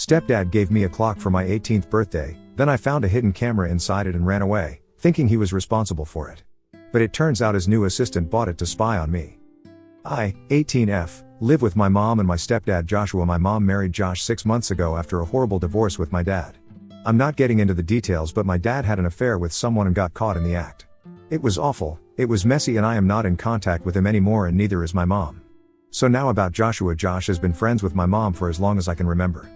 Stepdad gave me a clock for my 18th birthday, then I found a hidden camera inside it and ran away, thinking he was responsible for it. But it turns out his new assistant bought it to spy on me. I, 18F, live with my mom and my stepdad Joshua. My mom married Josh 6 months ago after a horrible divorce with my dad. I'm not getting into the details, but my dad had an affair with someone and got caught in the act. It was awful, it was messy, and I am not in contact with him anymore, and neither is my mom. So now about Joshua. Josh has been friends with my mom for as long as I can remember.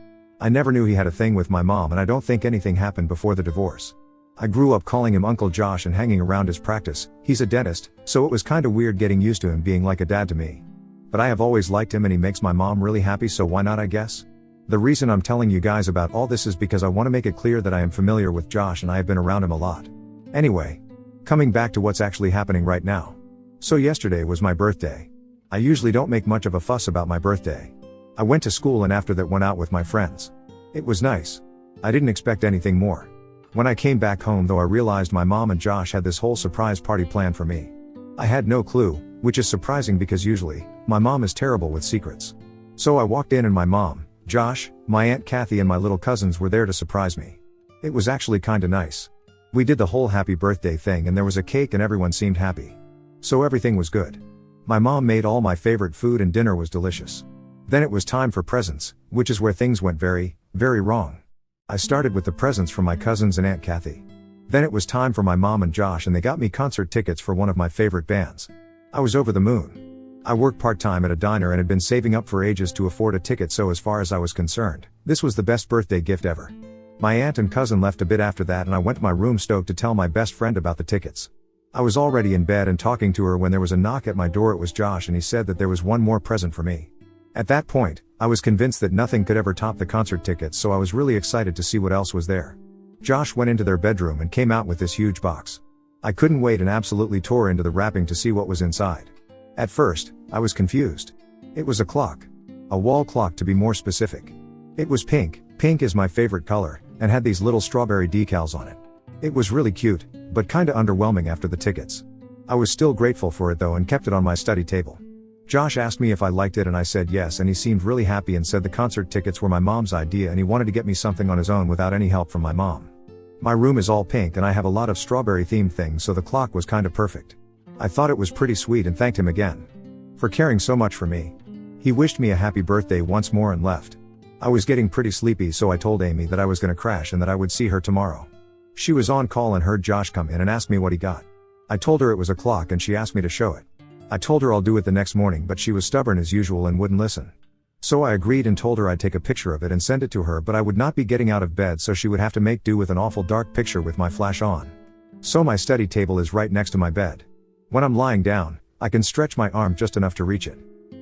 I never knew he had a thing with my mom, and I don't think anything happened before the divorce. I grew up calling him Uncle Josh and hanging around his practice. He's a dentist, so it was kinda weird getting used to him being like a dad to me. But I have always liked him and he makes my mom really happy, so why not, I guess? The reason I'm telling you guys about all this is because I want to make it clear that I am familiar with Josh and I have been around him a lot. Anyway, coming back to what's actually happening right now. So yesterday was my birthday. I usually don't make much of a fuss about my birthday. I went to school and after that went out with my friends. It was nice. I didn't expect anything more. When I came back home though, I realized my mom and Josh had this whole surprise party planned for me. I had no clue, which is surprising because usually, my mom is terrible with secrets. So I walked in and my mom, Josh, my Aunt Kathy and my little cousins were there to surprise me. It was actually kinda nice. We did the whole happy birthday thing and there was a cake and everyone seemed happy. So everything was good. My mom made all my favorite food and dinner was delicious. Then it was time for presents, which is where things went very, very wrong. I started with the presents from my cousins and Aunt Kathy. Then it was time for my mom and Josh and they got me concert tickets for one of my favorite bands. I was over the moon. I work part-time at a diner and had been saving up for ages to afford a ticket, so as far as I was concerned, this was the best birthday gift ever. My aunt and cousin left a bit after that and I went to my room stoked to tell my best friend about the tickets. I was already in bed and talking to her when there was a knock at my door. It was Josh and he said that there was one more present for me. At that point, I was convinced that nothing could ever top the concert tickets, so I was really excited to see what else was there. Josh went into their bedroom and came out with this huge box. I couldn't wait and absolutely tore into the wrapping to see what was inside. At first, I was confused. It was a clock. A wall clock to be more specific. It was pink, pink is my favorite color, and had these little strawberry decals on it. It was really cute, but kinda underwhelming after the tickets. I was still grateful for it though and kept it on my study table. Josh asked me if I liked it and I said yes, and he seemed really happy and said the concert tickets were my mom's idea and he wanted to get me something on his own without any help from my mom. My room is all pink and I have a lot of strawberry themed things, so the clock was kinda perfect. I thought it was pretty sweet and thanked him again for caring so much for me. He wished me a happy birthday once more and left. I was getting pretty sleepy, so I told Amy that I was gonna crash and that I would see her tomorrow. She was on call and heard Josh come in and asked me what he got. I told her it was a clock and she asked me to show it. I told her I'll do it the next morning, but she was stubborn as usual and wouldn't listen. So I agreed and told her I'd take a picture of it and send it to her, but I would not be getting out of bed, so she would have to make do with an awful dark picture with my flash on. So my study table is right next to my bed. When I'm lying down, I can stretch my arm just enough to reach it.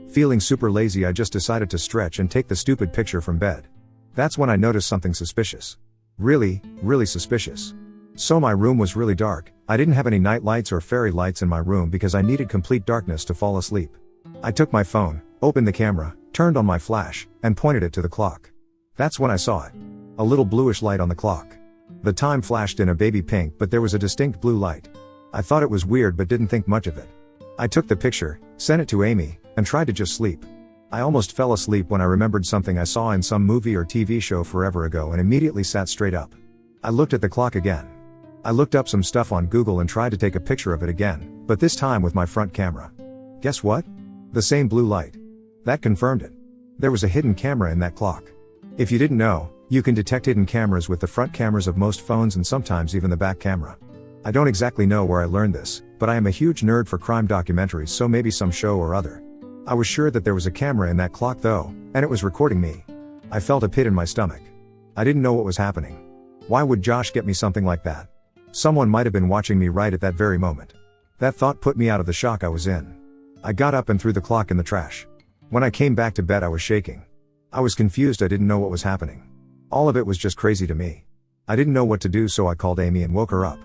Feeling super lazy, I just decided to stretch and take the stupid picture from bed. That's when I noticed something suspicious. Really, really suspicious. So my room was really dark. I didn't have any night lights or fairy lights in my room because I needed complete darkness to fall asleep. I took my phone, opened the camera, turned on my flash, and pointed it to the clock. That's when I saw it. A little bluish light on the clock. The time flashed in a baby pink, but there was a distinct blue light. I thought it was weird but didn't think much of it. I took the picture, sent it to Amy, and tried to just sleep. I almost fell asleep when I remembered something I saw in some movie or TV show forever ago and immediately sat straight up. I looked at the clock again. I looked up some stuff on Google and tried to take a picture of it again, but this time with my front camera. Guess what? The same blue light. That confirmed it. There was a hidden camera in that clock. If you didn't know, you can detect hidden cameras with the front cameras of most phones and sometimes even the back camera. I don't exactly know where I learned this, but I am a huge nerd for crime documentaries, so maybe some show or other. I was sure that there was a camera in that clock though, and it was recording me. I felt a pit in my stomach. I didn't know what was happening. Why would Josh get me something like that? Someone might have been watching me right at that very moment. That thought put me out of the shock I was in. I got up and threw the clock in the trash. When I came back to bed I was shaking. I was confused, I didn't know what was happening. All of it was just crazy to me. I didn't know what to do, so I called Amy and woke her up.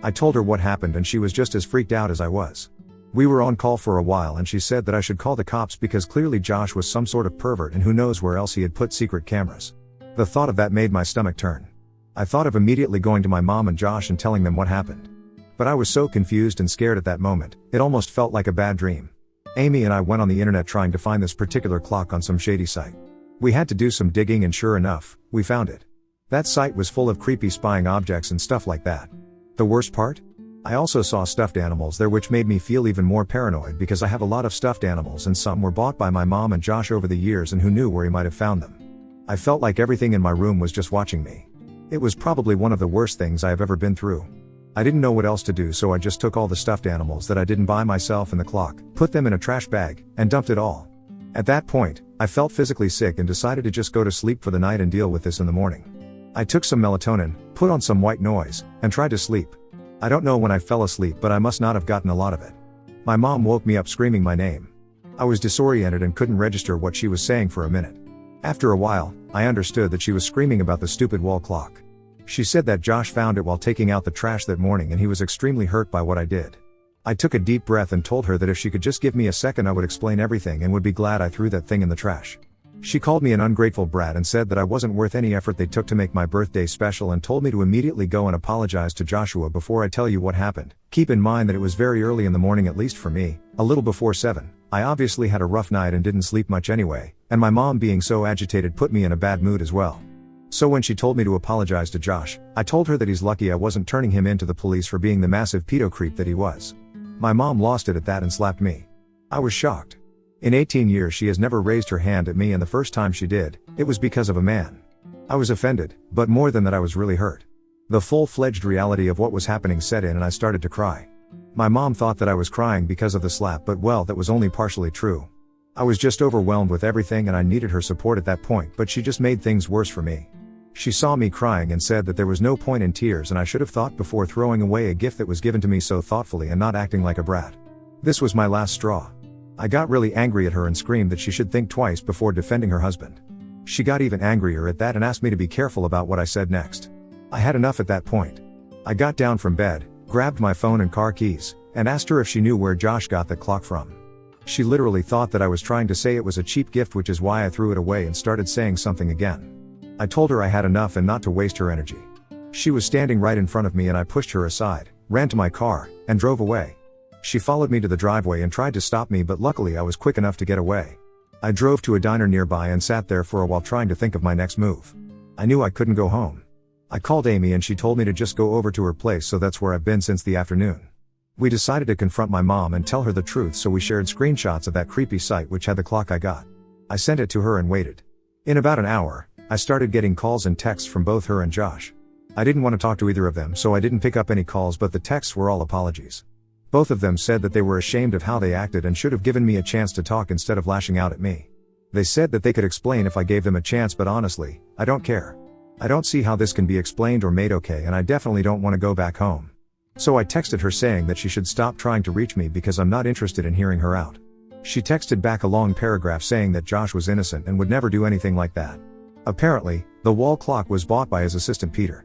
I told her what happened and she was just as freaked out as I was. We were on call for a while and she said that I should call the cops because clearly Josh was some sort of pervert and who knows where else he had put secret cameras. The thought of that made my stomach turn. I thought of immediately going to my mom and Josh and telling them what happened. But I was so confused and scared at that moment, it almost felt like a bad dream. Amy and I went on the internet trying to find this particular clock on some shady site. We had to do some digging and sure enough, we found it. That site was full of creepy spying objects and stuff like that. The worst part? I also saw stuffed animals there, which made me feel even more paranoid because I have a lot of stuffed animals and some were bought by my mom and Josh over the years, and who knew where he might have found them. I felt like everything in my room was just watching me. It was probably one of the worst things I have ever been through. I didn't know what else to do, so I just took all the stuffed animals that I didn't buy myself and the clock, put them in a trash bag, and dumped it all. At that point, I felt physically sick and decided to just go to sleep for the night and deal with this in the morning. I took some melatonin, put on some white noise, and tried to sleep. I don't know when I fell asleep, but I must not have gotten a lot of it. My mom woke me up screaming my name. I was disoriented and couldn't register what she was saying for a minute. After a while, I understood that she was screaming about the stupid wall clock. She said that Josh found it while taking out the trash that morning and he was extremely hurt by what I did. I took a deep breath and told her that if she could just give me a second I would explain everything and would be glad I threw that thing in the trash. She called me an ungrateful brat and said that I wasn't worth any effort they took to make my birthday special, and told me to immediately go and apologize to Joshua. Before I tell you what happened, keep in mind that it was very early in the morning, at least for me, a little before 7. I obviously had a rough night and didn't sleep much anyway, and my mom being so agitated put me in a bad mood as well. So when she told me to apologize to Josh, I told her that he's lucky I wasn't turning him into the police for being the massive pedo creep that he was. My mom lost it at that and slapped me. I was shocked. In 18 years she has never raised her hand at me, and the first time she did, it was because of a man. I was offended, but more than that I was really hurt. The full-fledged reality of what was happening set in and I started to cry. My mom thought that I was crying because of the slap, but well, that was only partially true. I was just overwhelmed with everything and I needed her support at that point, but she just made things worse for me. She saw me crying and said that there was no point in tears and I should have thought before throwing away a gift that was given to me so thoughtfully and not acting like a brat. This was my last straw. I got really angry at her and screamed that she should think twice before defending her husband. She got even angrier at that and asked me to be careful about what I said next. I had enough at that point. I got down from bed, grabbed my phone and car keys, and asked her if she knew where Josh got that clock from. She literally thought that I was trying to say it was a cheap gift, which is why I threw it away and started saying something again. I told her I had enough and not to waste her energy. She was standing right in front of me and I pushed her aside, ran to my car, and drove away. She followed me to the driveway and tried to stop me, but luckily I was quick enough to get away. I drove to a diner nearby and sat there for a while trying to think of my next move. I knew I couldn't go home. I called Amy and she told me to just go over to her place, so that's where I've been since the afternoon. We decided to confront my mom and tell her the truth, so we shared screenshots of that creepy site which had the clock I got. I sent it to her and waited. In about an hour, I started getting calls and texts from both her and Josh. I didn't want to talk to either of them, so I didn't pick up any calls, but the texts were all apologies. Both of them said that they were ashamed of how they acted and should have given me a chance to talk instead of lashing out at me. They said that they could explain if I gave them a chance, but honestly, I don't care. I don't see how this can be explained or made okay, and I definitely don't want to go back home. So I texted her saying that she should stop trying to reach me because I'm not interested in hearing her out. She texted back a long paragraph saying that Josh was innocent and would never do anything like that. Apparently, the wall clock was bought by his assistant Peter.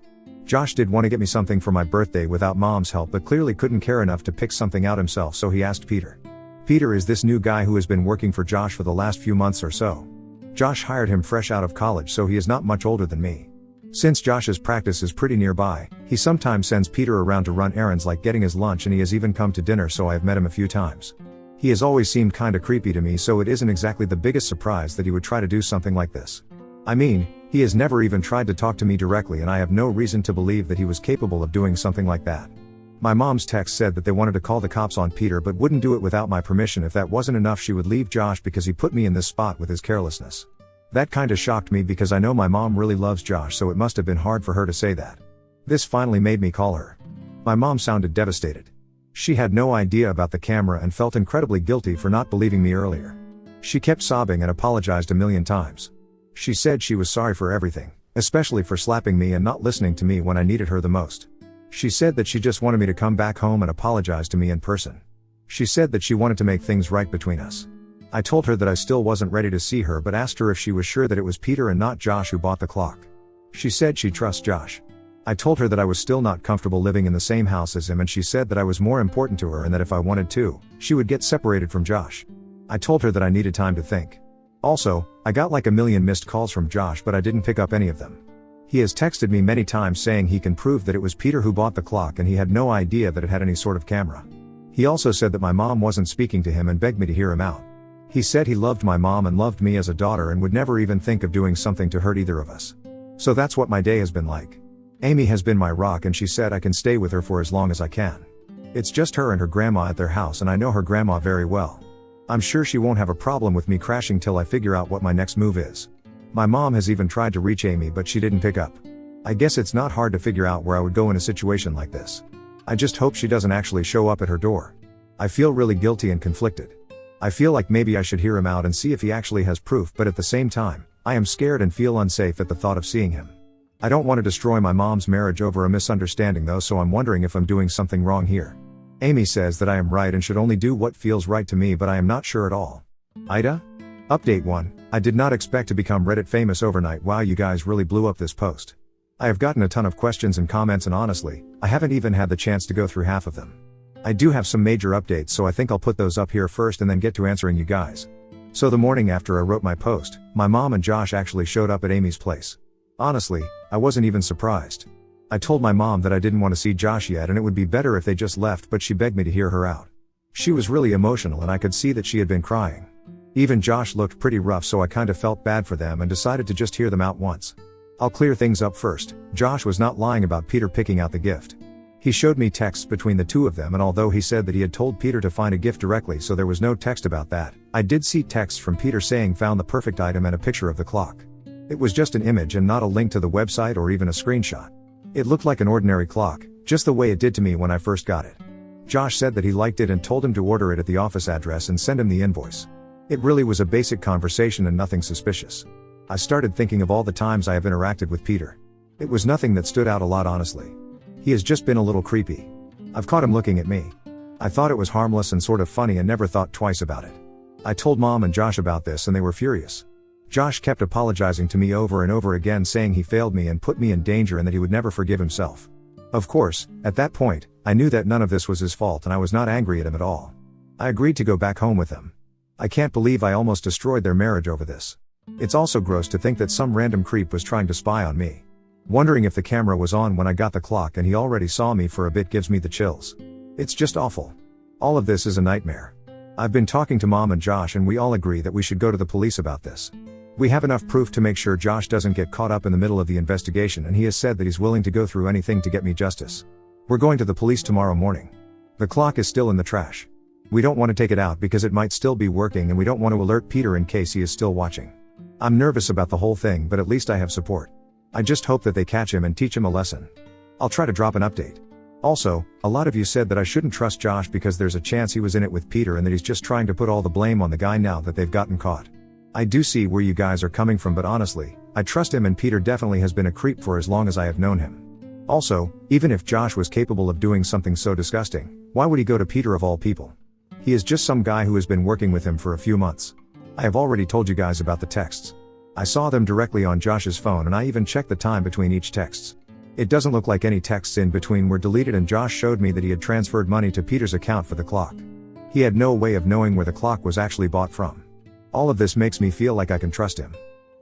Josh did want to get me something for my birthday without mom's help, but clearly couldn't care enough to pick something out himself, so he asked Peter. Peter is this new guy who has been working for Josh for the last few months or so. Josh hired him fresh out of college, so he is not much older than me. Since Josh's practice is pretty nearby, he sometimes sends Peter around to run errands like getting his lunch, and he has even come to dinner, so I have met him a few times. He has always seemed kinda creepy to me, so it isn't exactly the biggest surprise that he would try to do something like this. I mean, he has never even tried to talk to me directly, and I have no reason to believe that he was capable of doing something like that. My mom's text said that they wanted to call the cops on Peter but wouldn't do it without my permission. If that wasn't enough, she would leave Josh because he put me in this spot with his carelessness. That kinda shocked me because I know my mom really loves Josh, so it must have been hard for her to say that. This finally made me call her. My mom sounded devastated. She had no idea about the camera and felt incredibly guilty for not believing me earlier. She kept sobbing and apologized a million times. She said she was sorry for everything, especially for slapping me and not listening to me when I needed her the most. She said that she just wanted me to come back home and apologize to me in person. She said that she wanted to make things right between us. I told her that I still wasn't ready to see her, but asked her if she was sure that it was Peter and not Josh who bought the clock. She said she trusts Josh. I told her that I was still not comfortable living in the same house as him, and she said that I was more important to her and that if I wanted to, she would get separated from Josh. I told her that I needed time to think. Also, I got like a million missed calls from Josh, but I didn't pick up any of them. He has texted me many times saying he can prove that it was Peter who bought the clock, and he had no idea that it had any sort of camera. He also said that my mom wasn't speaking to him and begged me to hear him out. He said he loved my mom and loved me as a daughter and would never even think of doing something to hurt either of us. So that's what my day has been like. Amy has been my rock and she said I can stay with her for as long as I can. It's just her and her grandma at their house and I know her grandma very well. I'm sure she won't have a problem with me crashing till I figure out what my next move is. My mom has even tried to reach Amy but she didn't pick up. I guess it's not hard to figure out where I would go in a situation like this. I just hope she doesn't actually show up at her door. I feel really guilty and conflicted. I feel like maybe I should hear him out and see if he actually has proof, but at the same time, I am scared and feel unsafe at the thought of seeing him. I don't want to destroy my mom's marriage over a misunderstanding though, so I'm wondering if I'm doing something wrong here. Amy says that I am right and should only do what feels right to me, but I am not sure at all. Ida? Update 1. I did not expect to become Reddit famous overnight. Wow, you guys really blew up this post. I have gotten a ton of questions and comments and honestly, I haven't even had the chance to go through half of them. I do have some major updates, so I think I'll put those up here first and then get to answering you guys. So the morning after I wrote my post, my mom and Josh actually showed up at Amy's place. Honestly, I wasn't even surprised. I told my mom that I didn't want to see Josh yet and it would be better if they just left, but she begged me to hear her out. She was really emotional and I could see that she had been crying. Even Josh looked pretty rough, so I kinda felt bad for them and decided to just hear them out once. I'll clear things up first. Josh was not lying about Peter picking out the gift. He showed me texts between the two of them, and although he said that he had told Peter to find a gift directly, so there was no text about that, I did see texts from Peter saying found the perfect item and a picture of the clock. It was just an image and not a link to the website or even a screenshot. It looked like an ordinary clock, just the way it did to me when I first got it. Josh said that he liked it and told him to order it at the office address and send him the invoice. It really was a basic conversation and nothing suspicious. I started thinking of all the times I have interacted with Peter. It was nothing that stood out a lot, honestly. He has just been a little creepy. I've caught him looking at me. I thought it was harmless and sort of funny and never thought twice about it. I told Mom and Josh about this and they were furious. Josh kept apologizing to me over and over again, saying he failed me and put me in danger and that he would never forgive himself. Of course, at that point, I knew that none of this was his fault and I was not angry at him at all. I agreed to go back home with him. I can't believe I almost destroyed their marriage over this. It's also gross to think that some random creep was trying to spy on me. Wondering if the camera was on when I got the clock and he already saw me for a bit gives me the chills. It's just awful. All of this is a nightmare. I've been talking to Mom and Josh and we all agree that we should go to the police about this. We have enough proof to make sure Josh doesn't get caught up in the middle of the investigation, and he has said that he's willing to go through anything to get me justice. We're going to the police tomorrow morning. The clock is still in the trash. We don't want to take it out because it might still be working and we don't want to alert Peter in case he is still watching. I'm nervous about the whole thing, but at least I have support. I just hope that they catch him and teach him a lesson. I'll try to drop an update. Also, a lot of you said that I shouldn't trust Josh because there's a chance he was in it with Peter and that he's just trying to put all the blame on the guy now that they've gotten caught. I do see where you guys are coming from, but honestly, I trust him and Peter definitely has been a creep for as long as I have known him. Also, even if Josh was capable of doing something so disgusting, why would he go to Peter of all people? He is just some guy who has been working with him for a few months. I have already told you guys about the texts. I saw them directly on Josh's phone and I even checked the time between each texts. It doesn't look like any texts in between were deleted, and Josh showed me that he had transferred money to Peter's account for the clock. He had no way of knowing where the clock was actually bought from. All of this makes me feel like I can trust him.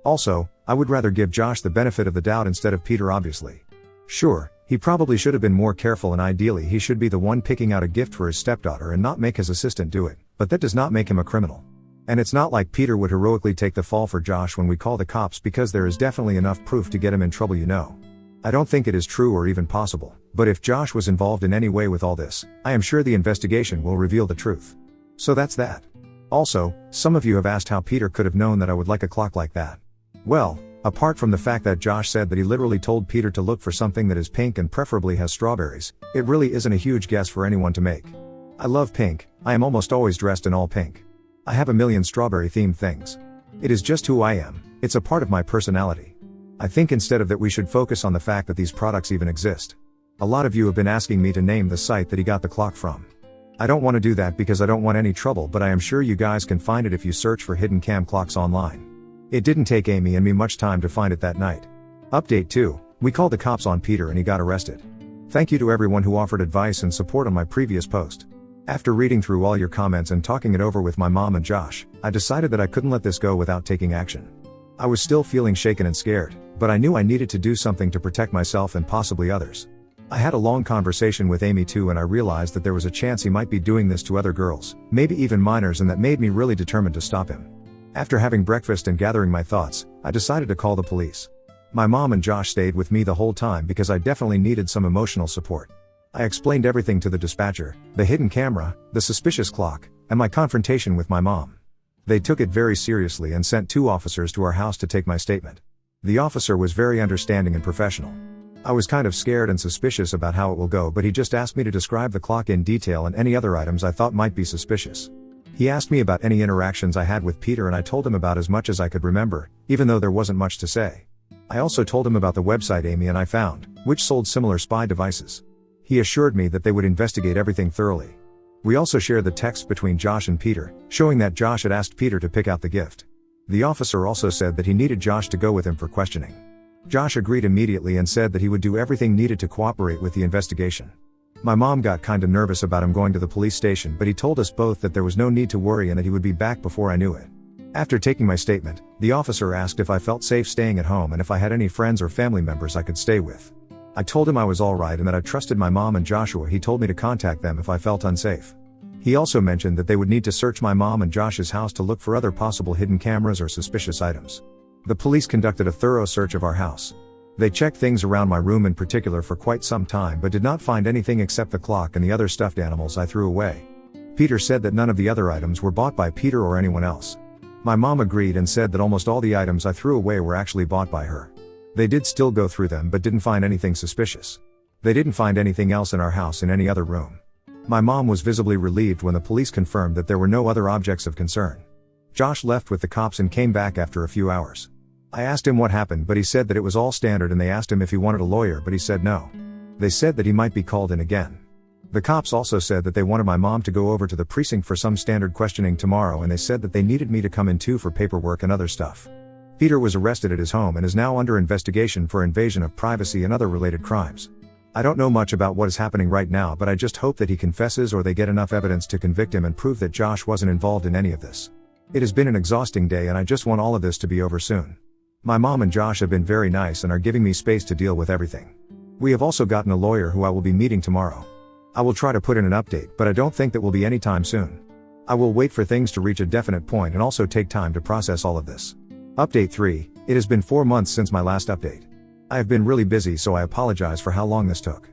Also, I would rather give Josh the benefit of the doubt instead of Peter, obviously. Sure, he probably should have been more careful and ideally he should be the one picking out a gift for his stepdaughter and not make his assistant do it, but that does not make him a criminal. And it's not like Peter would heroically take the fall for Josh when we call the cops, because there is definitely enough proof to get him in trouble, you know. I don't think it is true or even possible, but if Josh was involved in any way with all this, I am sure the investigation will reveal the truth. So that's that. Also, some of you have asked how Peter could have known that I would like a clock like that. Well, apart from the fact that Josh said that he literally told Peter to look for something that is pink and preferably has strawberries, it really isn't a huge guess for anyone to make. I love pink. I am almost always dressed in all pink. I have a million strawberry themed things. It is just who I am. It's a part of my personality. I think instead of that we should focus on the fact that these products even exist. A lot of you have been asking me to name the site that he got the clock from. I don't want to do that because I don't want any trouble, but I am sure you guys can find it if you search for hidden cam clocks online. It didn't take Amy and me much time to find it that night. Update 2. We called the cops on Peter and he got arrested. Thank you to everyone who offered advice and support on my previous post. After reading through all your comments and talking it over with my mom and Josh, I decided that I couldn't let this go without taking action. I was still feeling shaken and scared, but I knew I needed to do something to protect myself and possibly others. I had a long conversation with Amy too, and I realized that there was a chance he might be doing this to other girls, maybe even minors, and that made me really determined to stop him. After having breakfast and gathering my thoughts, I decided to call the police. My mom and Josh stayed with me the whole time because I definitely needed some emotional support. I explained everything to the dispatcher, the hidden camera, the suspicious clock, and my confrontation with my mom. They took it very seriously and sent 2 officers to our house to take my statement. The officer was very understanding and professional. I was kind of scared and suspicious about how it will go, but he just asked me to describe the clock in detail and any other items I thought might be suspicious. He asked me about any interactions I had with Peter, and I told him about as much as I could remember, even though there wasn't much to say. I also told him about the website Amy and I found, which sold similar spy devices. He assured me that they would investigate everything thoroughly. We also shared the text between Josh and Peter, showing that Josh had asked Peter to pick out the gift. The officer also said that he needed Josh to go with him for questioning. Josh agreed immediately and said that he would do everything needed to cooperate with the investigation. My mom got kinda nervous about him going to the police station, but he told us both that there was no need to worry and that he would be back before I knew it. After taking my statement, the officer asked if I felt safe staying at home and if I had any friends or family members I could stay with. I told him I was alright and that I trusted my mom and Joshua. He told me to contact them if I felt unsafe. He also mentioned that they would need to search my mom and Josh's house to look for other possible hidden cameras or suspicious items. The police conducted a thorough search of our house. They checked things around my room in particular for quite some time, but did not find anything except the clock and the other stuffed animals I threw away. Peter said that none of the other items were bought by Peter or anyone else. My mom agreed and said that almost all the items I threw away were actually bought by her. They did still go through them but didn't find anything suspicious. They didn't find anything else in our house in any other room. My mom was visibly relieved when the police confirmed that there were no other objects of concern. Josh left with the cops and came back after a few hours. I asked him what happened, but he said that it was all standard, and they asked him if he wanted a lawyer, but he said no. They said that he might be called in again. The cops also said that they wanted my mom to go over to the precinct for some standard questioning tomorrow, and they said that they needed me to come in too for paperwork and other stuff. Peter was arrested at his home and is now under investigation for invasion of privacy and other related crimes. I don't know much about what is happening right now, but I just hope that he confesses or they get enough evidence to convict him and prove that Josh wasn't involved in any of this. It has been an exhausting day and I just want all of this to be over soon. My mom and Josh have been very nice and are giving me space to deal with everything. We have also gotten a lawyer who I will be meeting tomorrow. I will try to put in an update, but I don't think that will be anytime soon. I will wait for things to reach a definite point and also take time to process all of this. Update 3, it has been 4 months since my last update. I have been really busy, so I apologize for how long this took.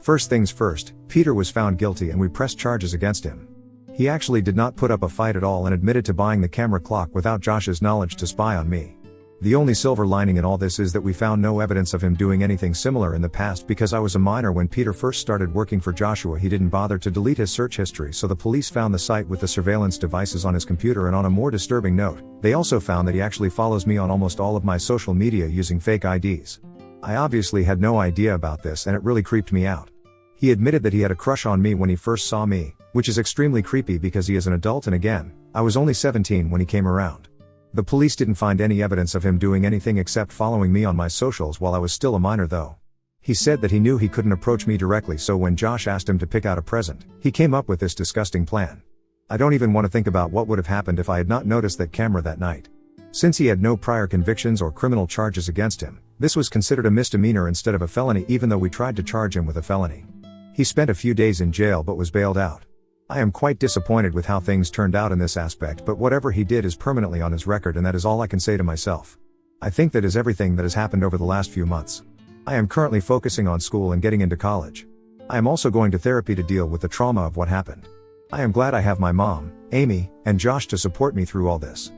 First things first, Peter was found guilty and we pressed charges against him. He actually did not put up a fight at all and admitted to buying the camera clock without Josh's knowledge to spy on me. The only silver lining in all this is that we found no evidence of him doing anything similar in the past. Because I was a minor when Peter first started working for Joshua, he didn't bother to delete his search history, so the police found the site with the surveillance devices on his computer. And on a more disturbing note, they also found that he actually follows me on almost all of my social media using fake IDs. I obviously had no idea about this and it really creeped me out. He admitted that he had a crush on me when he first saw me, which is extremely creepy because he is an adult, and again, I was only 17 when he came around. The police didn't find any evidence of him doing anything except following me on my socials while I was still a minor though. He said that he knew he couldn't approach me directly, so when Josh asked him to pick out a present, he came up with this disgusting plan. I don't even want to think about what would have happened if I had not noticed that camera that night. Since he had no prior convictions or criminal charges against him, this was considered a misdemeanor instead of a felony, even though we tried to charge him with a felony. He spent a few days in jail but was bailed out. I am quite disappointed with how things turned out in this aspect, but whatever he did is permanently on his record, and that is all I can say to myself. I think that is everything that has happened over the last few months. I am currently focusing on school and getting into college. I am also going to therapy to deal with the trauma of what happened. I am glad I have my mom, Amy, and Josh to support me through all this.